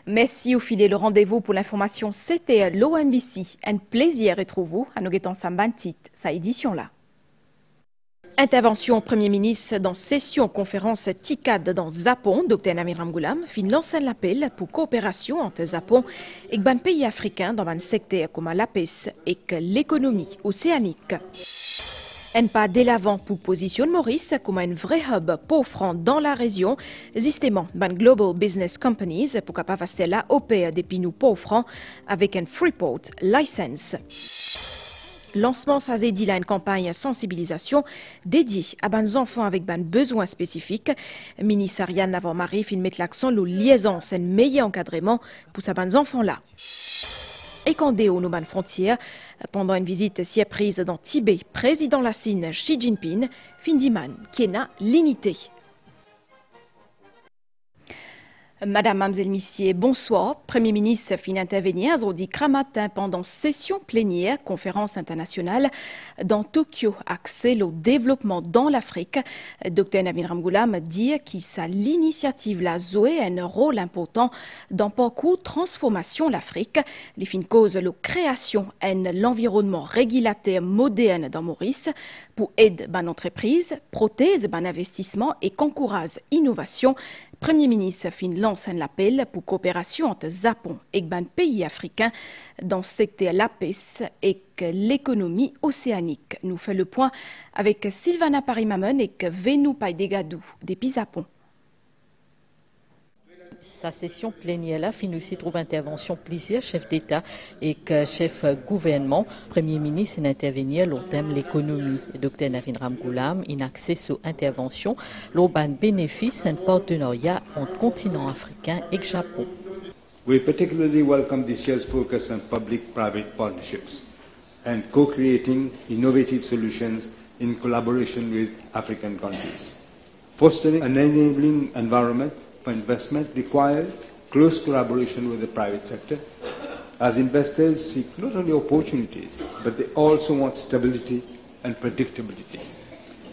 Merci au fidèle rendez-vous pour l'information. C'était l'OMBC. Un plaisir de retrouver vous à nous guetter Sambantit, sa édition-là. Intervention au Premier ministre dans session conférence TICAD dans Japon, Dr Namir Ramgoolam fin lancer l'appel pour coopération entre Japon et les pays africains dans un secteur comme la paix et l'économie océanique. Un pas de l'avant pour positionner Maurice comme un vrai hub pauvre dans la région, justement, ban Global Business Companies pour capable faire la OP depuis nous pauvres avec un Freeport license. Lancement ça dit là une campagne sensibilisation dédiée à des enfants avec des besoins spécifiques. Ministre Ariane Navarre-Marie fin mettre l'accent sur liaison, c'est un meilleur encadrement pour ces enfants là. Et quand aux nos frontières, pendant une visite si prise dans Tibet, président la Chine Xi Jinping, Findiman, qui est l'unité. Madame, Mamselle, Missier, bonsoir. Premier ministre fin intervenir aujourd'hui matin pendant session plénière, conférence internationale dans Tokyo, axée au développement dans l'Afrique. Dr Namir Ramgoolam dit que l'initiative la joué un rôle important dans parcours transformation l'Afrique. Les fins cause la création de l'environnement régulateur moderne dans Maurice pour aider ban entreprise, prothèse ban investissement et encourage innovation. Premier ministre fin lance un appel pour coopération entre Japon et les pays africains dans le secteur de la paix et l'économie océanique. Nous faisons le point avec Sylvana Parimamen et Venou Paidegadou depuis Japon. Sa session plénière là fin aussi trouve intervention plusieurs chefs d'État et chefs gouvernement. Premier ministre intervenir au thème l'économie. Dr Namir Ramgoolam in accès sur intervention l'urban bénéfice un partenariat entre continent africain et Japon. We particularly welcome this year's focus on public-private partnerships and co-creating innovative solutions in collaboration with African countries. Fostering an enabling environment for investment requires close collaboration with the private sector, as investors seek not only opportunities, but they also want stability and predictability.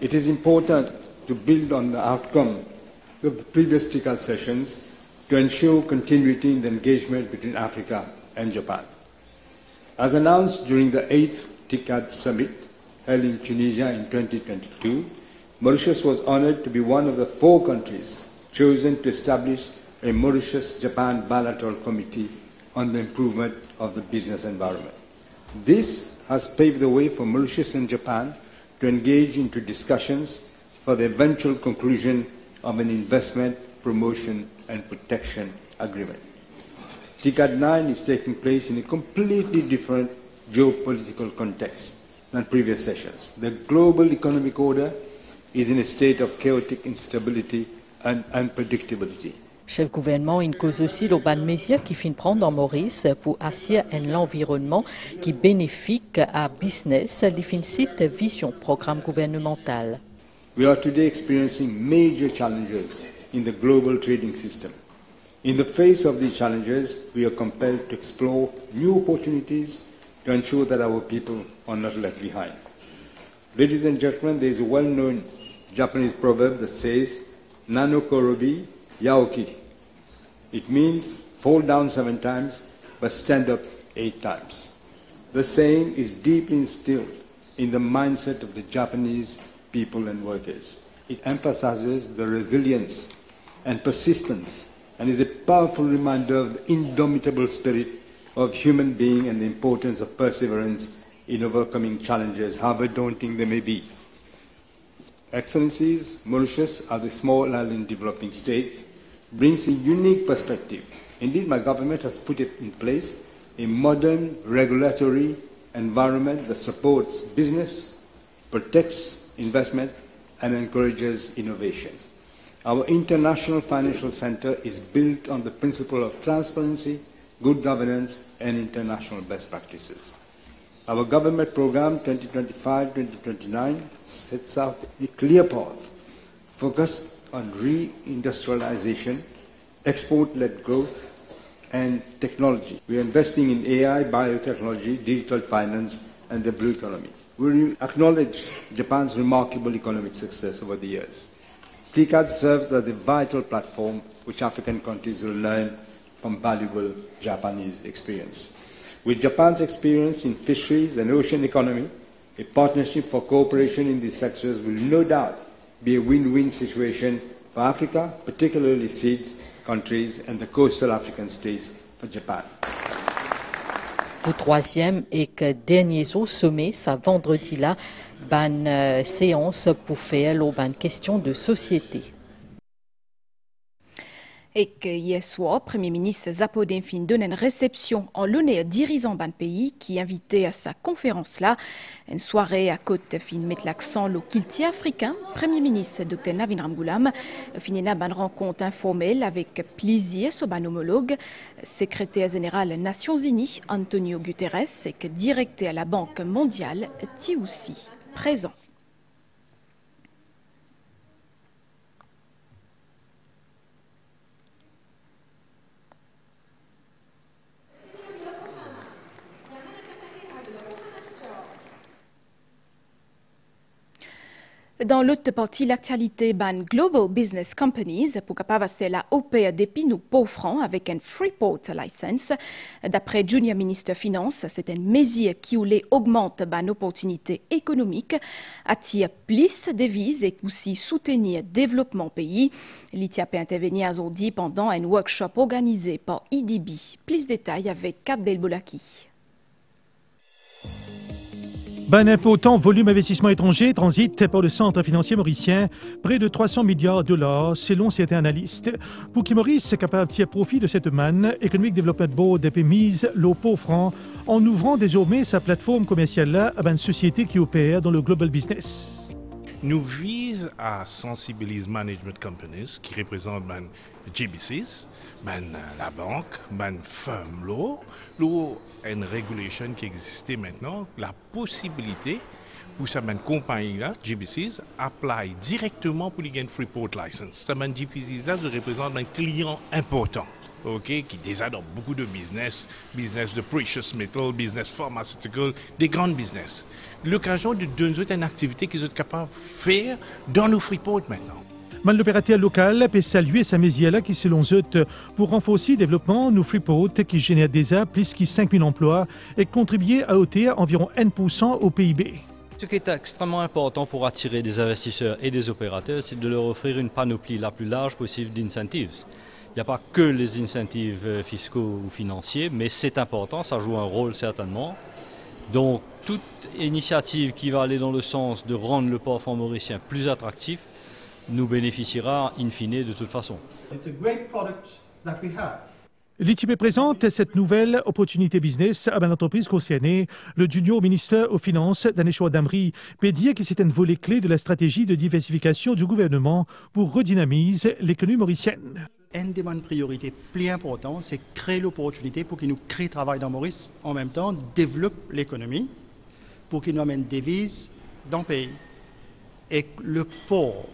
It is important to build on the outcome of the previous TICAD sessions to ensure continuity in the engagement between Africa and Japan. As announced during the 8th TICAD summit held in Tunisia in 2022, Mauritius was honored to be one of the 4 countries chosen to establish a Mauritius-Japan bilateral committee on the improvement of the business environment. This has paved the way for Mauritius and Japan to engage into discussions for the eventual conclusion of an investment, promotion and protection agreement. TICAD 9 is taking place in a completely different geopolitical context than previous sessions. The global economic order is in a state of chaotic instability and unpredictability. Chef gouvernement in cause aussi le ban mesures qui fin prendre en Maurice pour assurer un environnement qui bénéfique à business, li fin site vision programme gouvernemental. We are today experiencing major challenges in the global trading system. In the face of these challenges, we are compelled to explore new opportunities to ensure that our people are not left behind. Ladies and gentlemen, there is a well-known Japanese proverb that says, Nano korobi yaoki. It means fall down 7 times, but stand up 8 times. The saying is deeply instilled in the mindset of the Japanese people and workers. It emphasizes the resilience and persistence and is a powerful reminder of the indomitable spirit of human being and the importance of perseverance in overcoming challenges, however daunting they may be. Excellencies, Mauritius, as a small island developing state, brings a unique perspective. Indeed, my government has put it in place a modern regulatory environment that supports business, protects investment, and encourages innovation. Our International Financial Center is built on the principle of transparency, good governance, and international best practices. Our government program 2025-2029 sets out a clear path focused on re-industrialization, export-led growth, and technology. We are investing in AI, biotechnology, digital finance, and the blue economy. We acknowledge Japan's remarkable economic success over the years. TICAD serves as a vital platform which African countries will learn from valuable Japanese experience. With Japan's experience in fisheries and ocean economy, a partnership for cooperation in these sectors will no doubt be a win-win situation for Africa, particularly SEEDS countries and the coastal African states for Japan. Au troisième et que dernier sommet, ça vendredi là, ban séance pour faire une question de société. Et que hier soir, Premier ministre Zapodin fin donne une réception en l'honneur dirigeant d'un pays qui invitait à sa conférence là. Une soirée à côte fin mettre l'accent le kilti africain. Premier ministre Dr Navin Ramgoolam finina une rencontre informelle avec plaisir son homologue, secrétaire général des Nations Unies Antonio Guterres et que directeur à la Banque mondiale ti aussi présent. Dans l'autre partie, l'actualité ban Global Business Companies pour capable la OP depuis nous pauvres avec un Freeport license. D'après Junior Minister Finance, c'est une mesure qui augmente ban opportunités économiques, attire plus de devises et aussi soutenir le développement pays. L'ITIA peut intervenir aujourd'hui pendant un workshop organisé par IDB. Plus de détails avec Abdel Boulaki. Un important volume d'investissement étranger transite par le centre financier mauricien, près de 300 milliards de dollars selon certains analystes. Pour qui Maurice est capable de tirer profit de cette manne, Economic Development Board a mise l'OPO franc en ouvrant désormais sa plateforme commerciale à une société qui opère dans le global business. Nous visons à sensibiliser management companies qui représentent GBCs, la banque, firm law, une régulation qui existait maintenant, la possibilité pour cette compagnie-là, GBCs, apply directement pour les Freeport license. Cette GBCs-là représente un client important. Okay, qui déjà dans beaucoup de business de precious metal, business pharmaceutical, des grands business. L'occasion de donner une activité qu'ils sont capables de faire dans nos Freeport maintenant. L'opérateur local peut saluer sa mesure qui, selon eux, pour renforcer le développement de Freeport qui génère déjà plus de 5 000 emplois et contribuer à ôter environ 1% au PIB. Ce qui est extrêmement important pour attirer des investisseurs et des opérateurs, c'est de leur offrir une panoplie la plus large possible d'incentives. Il n'y a pas que les incentives fiscaux ou financiers, mais c'est important, ça joue un rôle certainement. Donc toute initiative qui va aller dans le sens de rendre le port franc mauricien plus attractif nous bénéficiera in fine de toute façon. L'ITB présente cette nouvelle opportunité business à l'entreprise concernée. Le junior ministre aux Finances, Daneshwa Damri, peut dire que c'est un volet clé de la stratégie de diversification du gouvernement pour redynamiser l'économie mauricienne. Une des priorités plus importantes, c'est créer l'opportunité pour qu'ils nous créent travail dans Maurice, en même temps développe l'économie, pour qu'ils nous amènent des devises dans le pays. Et le port,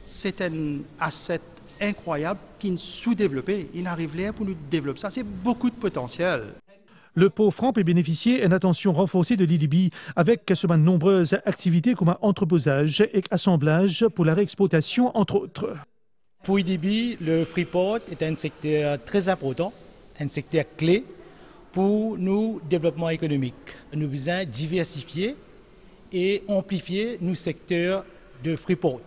c'est un asset incroyable qui est sous-développé. Il n'arrive rien pour nous développer ça. C'est beaucoup de potentiel. Le port franc peut bénéficier d'une attention renforcée de l'IDB avec de nombreuses activités comme entreposage et assemblage pour la réexportation, entre autres. Pour IDB, le Freeport est un secteur très important, un secteur clé pour nos développements économiques. Nous devons diversifier et amplifier nos secteurs de Freeport.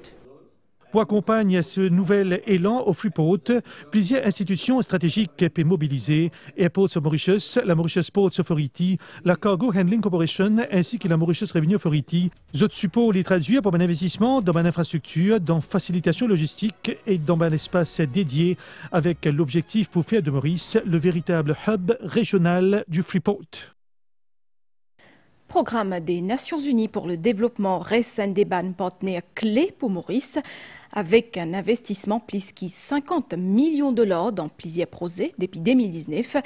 Pour accompagner ce nouvel élan au Freeport, plusieurs institutions stratégiques peuvent mobiliser Airports of Mauritius, la Mauritius Ports Authority, la Cargo Handling Corporation ainsi que la Mauritius Revenue Authority. Autres supports les traduire pour un investissement dans une infrastructure, dans facilitation logistique et dans un espace dédié avec l'objectif pour faire de Maurice le véritable hub régional du Freeport. Programme des Nations Unies pour le développement reste un débat partenaire clé pour Maurice, avec un investissement plus de 50 millions de dollars dans plusieurs projets depuis 2019.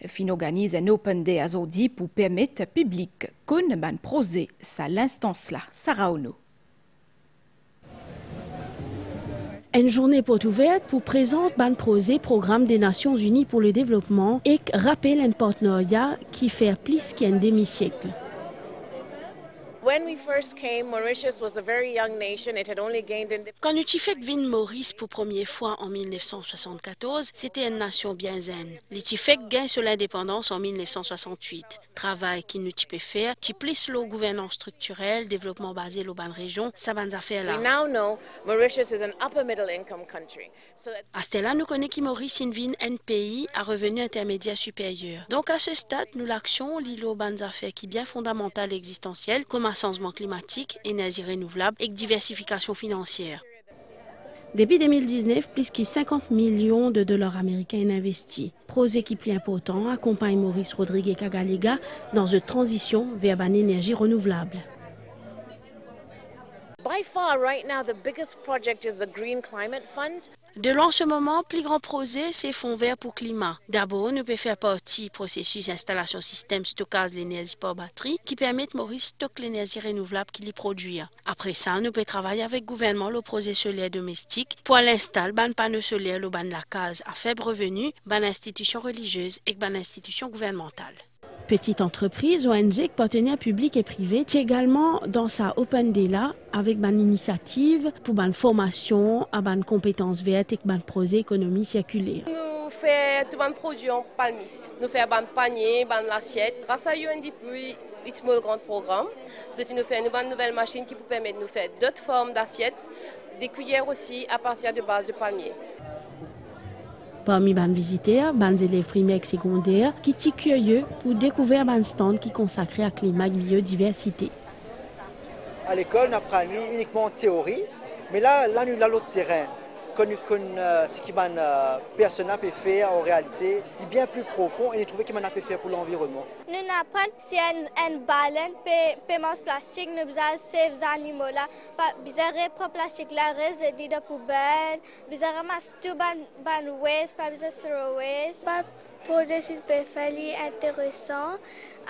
Fin organise un Open Day à Zodi pour permettre au public qu'on ban projet à l'instance là. Sarah Ono. Une journée porte ouverte pour présenter ban projet programme des Nations Unies pour le développement et rappelle un partenariat qui fait plus qu'un demi-siècle. Quand Nutifek vin Maurice pour première fois en 1974, c'était une nation bien zen. L'Utifek gagne sur l'indépendance en 1968. Travail qui nous peut faire, qui plus le gouvernance structurelle, développement basé sur la région, ça va nous faire là. À ce là, nous connaissons que Maurice est un pays à revenu intermédiaire supérieur. Donc à ce stade, nous l'action l'îlot ban affaires qui bien fondamentale et existentielle, comme un changement climatique, énergie renouvelable et diversification financière. Depuis 2019, plus de 50 millions de dollars américains investis. Projet qui plus important accompagne Maurice Rodriguez Kagalega dans une transition vers une énergie renouvelable. By far, right now, the biggest project is the Green Climate Fund. De l'en ce moment, plus grand projet, c'est Fonds vert pour climat. D'abord, nous pouvons faire partie du processus d'installation système stockage de l'énergie par batterie qui permet de Maurice stocker l'énergie renouvelable qu'il y produit. Après ça, nous pouvons travailler avec le gouvernement le projet solaire domestique pour l'installer ban panneaux solaires le ban la case à faible revenu, ban institutions religieuses et ban institutions gouvernementales. Petite entreprise, ONG, partenaires publics et privés, est également dans sa Open Day là avec une initiative pour une formation à une compétence verte et un projet économie circulaire. Nous faisons tout un produit en palmis. Nous faisons un panier, une assiette. Grâce à UNDP, il y a un grand programme. Nous faisons une nouvelle machine qui peut permettre de nous faire d'autres formes d'assiettes, des cuillères aussi à partir de base de palmier. Parmi les visiteurs, les élèves primaires et secondaires qui sont curieux pour découvrir un stand qui est consacré à climat et biodiversité. À l'école, on apprend uniquement en théorie, mais là nous avons l'autre terrain. Ce que les personnes peuvent faire en réalité est bien plus profond et nous trouvons qu'on peut faire pour l'environnement. Nous apprenons si un ballon peut manger plastique, nous avons ces animaux-là. Nous avons plastique là, résidus de poubelle, nous avons ramassé tout le waste, pas besoin de throw waste. Le projet est intéressant.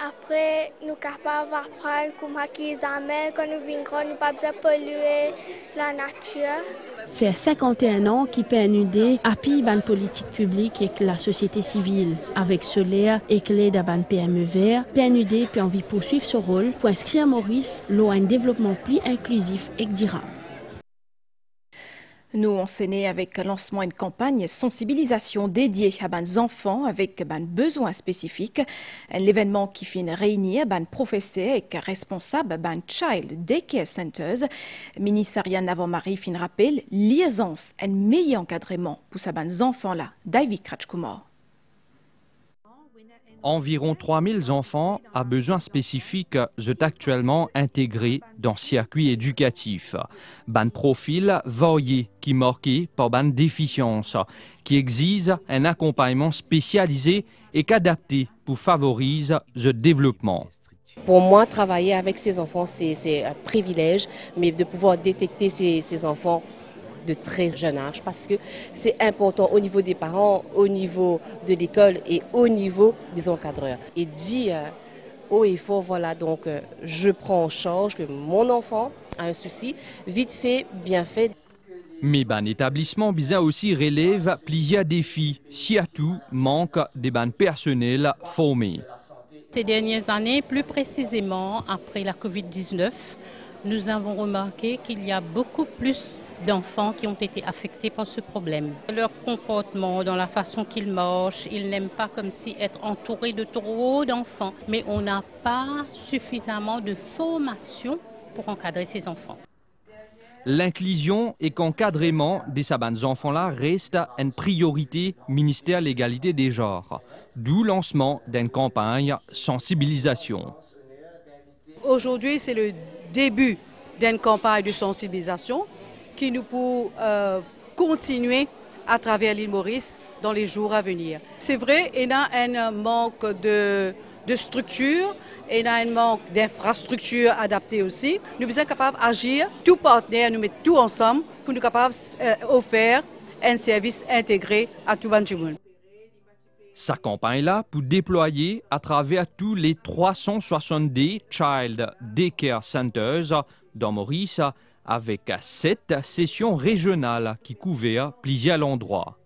Après, nous sommes capables d'apprendre comment ils amènent. Quand nous venons, nous ne pas besoin de polluer la nature. Fait 51 ans qui PNUD appuie la politique publique et la société civile. Avec solaire et clé d'un PME vert, PNUD peut envie poursuivre ce rôle pour inscrire Maurice à un développement plus inclusif et durable. Nous enseignons avec le lancement d'une campagne sensibilisation dédiée à des enfants avec des besoins spécifiques. L'événement qui finit réunir des professeurs et responsables des Child Daycare Centers. Ministre Ariane Navon-Marie fin rappelle l'aisance et un meilleur encadrement pour ces enfants-là. David Kratchkumar. Environ 3000 enfants à besoins spécifiques sont actuellement intégrés dans le circuit éducatif. Un profil varié qui est marqué par une déficience, qui exige un accompagnement spécialisé et adapté pour favoriser le développement. Pour moi, travailler avec ces enfants, c'est un privilège, mais de pouvoir détecter ces enfants de très jeune âge parce que c'est important au niveau des parents, au niveau de l'école et au niveau des encadreurs. Et dire haut et fort, voilà, donc je prends en charge que mon enfant a un souci, vite fait, bien fait. Mais ban établissement bizarre aussi relève plusieurs défis, surtout manque de ban personnel formé. Ces dernières années, plus précisément après la Covid-19, nous avons remarqué qu'il y a beaucoup plus d'enfants qui ont été affectés par ce problème. Leur comportement, dans la façon qu'ils marchent, ils n'aiment pas comme si être entourés de trop d'enfants. Mais on n'a pas suffisamment de formation pour encadrer ces enfants. L'inclusion et qu'encadrement de ces enfants-là reste une priorité ministère de l'égalité des genres, d'où le lancement d'une campagne sensibilisation. Aujourd'hui, c'est le début d'une campagne de sensibilisation qui nous peut continuer à travers l'île Maurice dans les jours à venir. C'est vrai, il y a un manque de structure, il y a un manque d'infrastructures adaptées aussi. Nous sommes capables d'agir, tous partenaires, nous mettons tout ensemble pour nous capables d'offrir un service intégré à tout le monde. Sa campagne-là pour déployer à travers tous les 370 Child Daycare Centers dans Maurice avec 7 sessions régionales qui couvrent plusieurs endroits.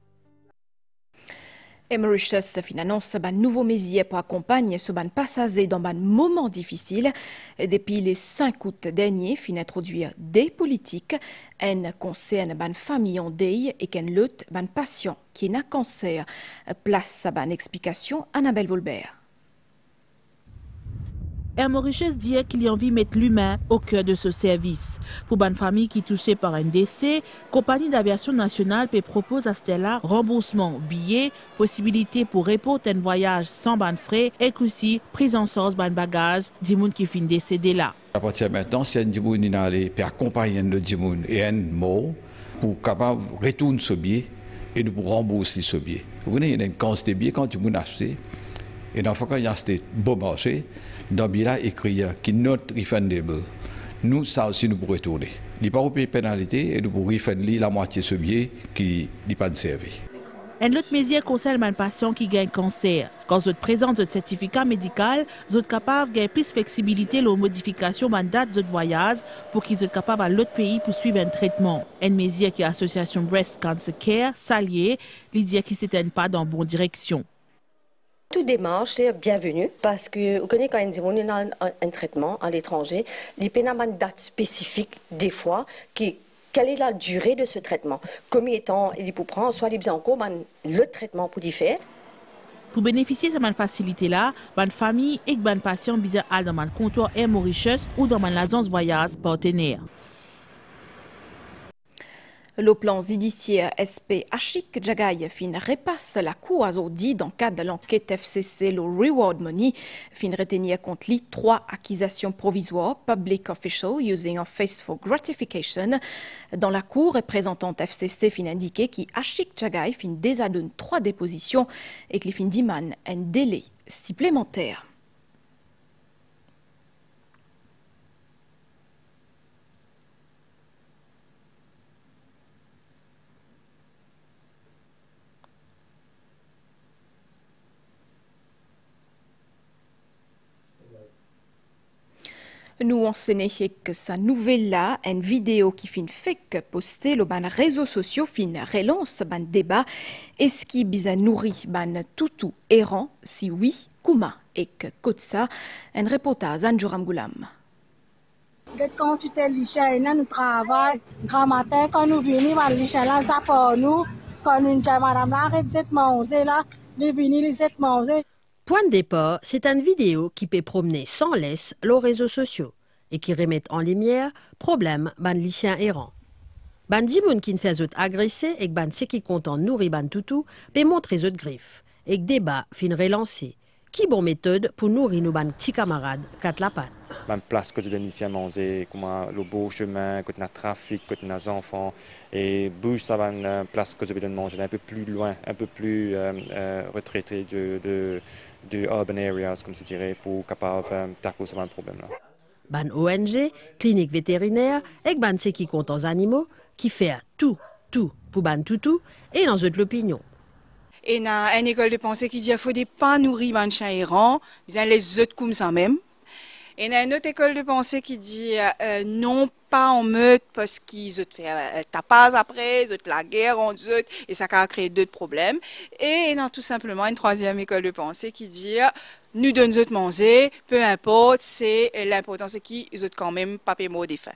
Et Mauritius annonce un nouveau mesure pour accompagner ce ban passager dans un moment difficile. Depuis le 5 août dernier, fin introduire des politiques en concerne ban famille en deuil et qu'en lutte ban patient qui n'a cancer. Place à ban explication Annabelle Volbert. Air Mauritius dit qu'il y a envie de mettre l'humain au cœur de ce service. Pour une famille qui est touchée par un décès, compagnie d'aviation nationale peut proposer à Stella remboursement billets, possibilité pour répondre un voyage sans ban frais et aussi prise en charge ban bagage du monde qui finit décédé là. À partir de maintenant, si un dimoun est allé pour accompagner le dimoun et un mort pour capable retourner ce billet et de rembourser ce billet. Vous voyez, il y a une quantité de billets quand tu m'as acheté et dans le cas il y a acheté bon marché. Dans le billet écrit qu'il not refundable. Nous, ça aussi, nous pourrons retourner. Il n'y a pas de pénalité et nous pourrons refonder la moitié de ce billet qui n'est pas servi. Un autre mesure concerne les patients qui gagnent cancer. Quand vous présentez votre certificat médical, vous êtes capable de gagner plus de flexibilité dans la modification de la date de voyage pour qu'ils soient capables à l'autre pays pour suivre un traitement. Une mesure qui est l'association Breast Cancer Care, s'allier, il dit qu'ils ne s'éteignent pas dans la bonne direction. Toute démarche est bienvenue parce que vous connaissez quand on a un traitement à l'étranger, il y a une date spécifique des fois quelle est la durée de ce traitement. Combien de temps il peut prendre, soit il y a encore le traitement pour y faire. Pour bénéficier de cette facilité-là, une famille et un patient besoin aller dans un comptoir Air Mauritius ou dans une agence voyage partenaire. Le plan judiciaire SP Ashik Jagay fin repasse la cour à Zodi dans le cadre de l'enquête FCC le Reward Money fin retenir contre lui 3 accusations provisoires public official using office for gratification. Dans la cour, représentante FCC fin indiqué qu'Ashik Jagay fin déjà donne 3 dépositions et qu'il fin demande un délai supplémentaire. Nous enseignons que sa nouvelle-là, une vidéo qui fin fait poster le ban réseaux sociaux fin relance ban débat est-ce qui bisa nourri ban toutou errant si oui Kouma et que ça un reportage Anjuram Goulam. Quand tu t'es liché, nous travaillons grand matin quand nous venons à liché là ça pour nous quand nous madame là arrête de manger là les venir les manger. Point de départ, c'est une vidéo qui peut promener sans laisse les réseaux sociaux et qui remet en lumière problème ban lycéen errant. Ban dimoun qui ne fait autres agresser et ban ceux qui content nourrir ban toutou peut montrer autres griffes et que débat fin relancé. Qui bonne méthode pour nourrir nos ban petits camarades quatre la patte. Ban place que tu donnes ici à manger, comme le beau chemin, que tu as trafic, que tu as enfants et bouge ça ban place que tu donnes manger un peu plus loin, un peu plus retraité de urban areas comme tu dirais pour capable tackler ce problème là. Ban ONG, clinique vétérinaire et ban ceux qui comptent en animaux qui fait tout pour ban toutou et dans l'opinion. Et il y a une école de pensée qui dit qu'il faut pas nourrir les chiens errants, les autres comme ça même. Et il y a une autre école de pensée qui dit non pas en meute parce qu'ils ont fait tapas après, ils ont la guerre en eux et ça a créé d'autres problèmes. Et il y a tout simplement une troisième école de pensée qui dit nous donnons de manger, peu importe, c'est l'important c'est qu'ils ont quand même pas payé mot des fins.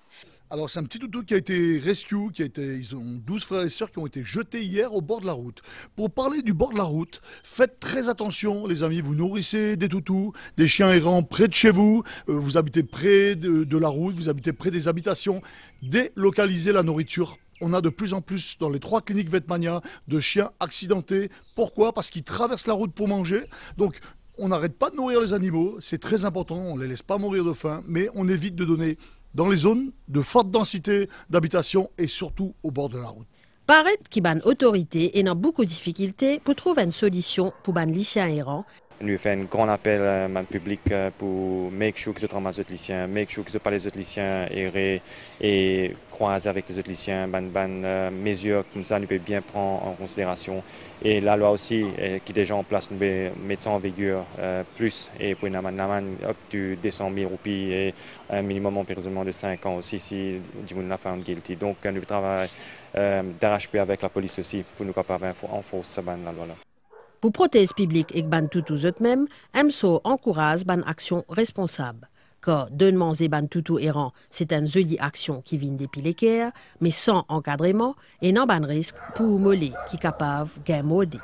Alors c'est un petit toutou qui a été rescue, ils ont 12 frères et sœurs qui ont été jetés hier au bord de la route. Pour parler du bord de la route, faites très attention les amis, vous nourrissez des toutous, des chiens errants près de chez vous, vous habitez près de la route, vous habitez près des habitations, délocalisez la nourriture. On a de plus en plus dans les 3 cliniques Vetmania de chiens accidentés. Pourquoi? Parce qu'ils traversent la route pour manger. Donc on n'arrête pas de nourrir les animaux, c'est très important, on ne les laisse pas mourir de faim, mais on évite de donner dans les zones de forte densité d'habitation et surtout au bord de la route. Paraît qu'il y a une autorité et a beaucoup de difficultés pour trouver une solution pour les lycéens errants. Nous faisons un grand appel au public pour make sure qu'ils ramassent les autres lycéens, make sure qu'ils ne pas les autres lycéens errés et croiser avec les autres lycéens, mesures comme ça, nous pouvons bien prendre en considération. Et la loi aussi, qui est déjà en place, nous pouvons mettre ça en vigueur plus et pour une amende up to 200 000 roupies et un minimum d'emprisonnement de 5 ans aussi si on l'a found guilty. Donc nous travaillons d'arrache-pied avec la police aussi pour nous capables d'enforcer la loi là. Pour prothèse publique et ban toutou eux-mêmes, MSO encourage ban action responsable. Car donnement et ban toutou errant, c'est une jolie action qui vient depuis l'équerre, mais sans encadrement et non ban risque pour mollet qui capable gain modé.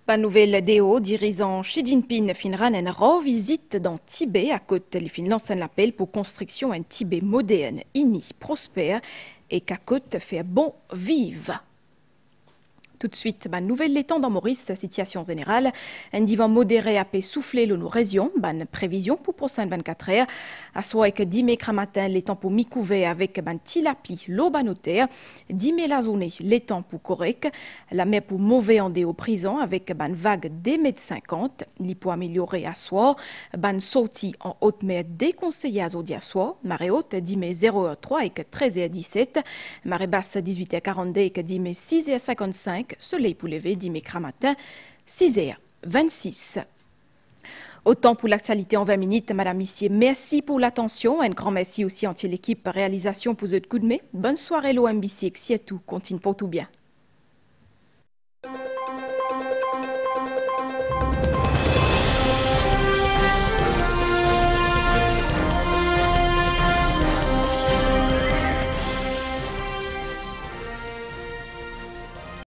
Ban nouvelle DO, dirigeant Xi Jinping finira une revisite dans Tibet à côté les Finlands lancent un appel pour construction un Tibet moderne, uni, prospère et qu'à côté fait bon vivre. Tout de suite, ban nouvelle l'étang dans Maurice, situation générale. Un divan modéré a pu souffler le nous région, ban prévision pour prochaine 24 heures. À soit que 10 mai matin, l'étang pour mi-couvert avec ban tilapi, l'eau banotaire. 10 mai la journée, l'étang pour correct. La mer pour mauvais en déo prison avec ban vague des mètres 50. Li pour améliorer à soir. Ban sorti en haute mer déconseillé à zodi à soir. Marée haute, 10 mai 0h03 et que 13h17. Marée basse, 18h42 et que 10 mai 6h55. Soleil pour lever, 10 mai matin, 6h26. Autant pour l'actualité en 20 minutes, Madame Missier, merci pour l'attention. Un grand merci aussi entier l'équipe réalisation pour ce coup de mai. Bonne soirée l'OMBC, et tout, continue pour tout bien.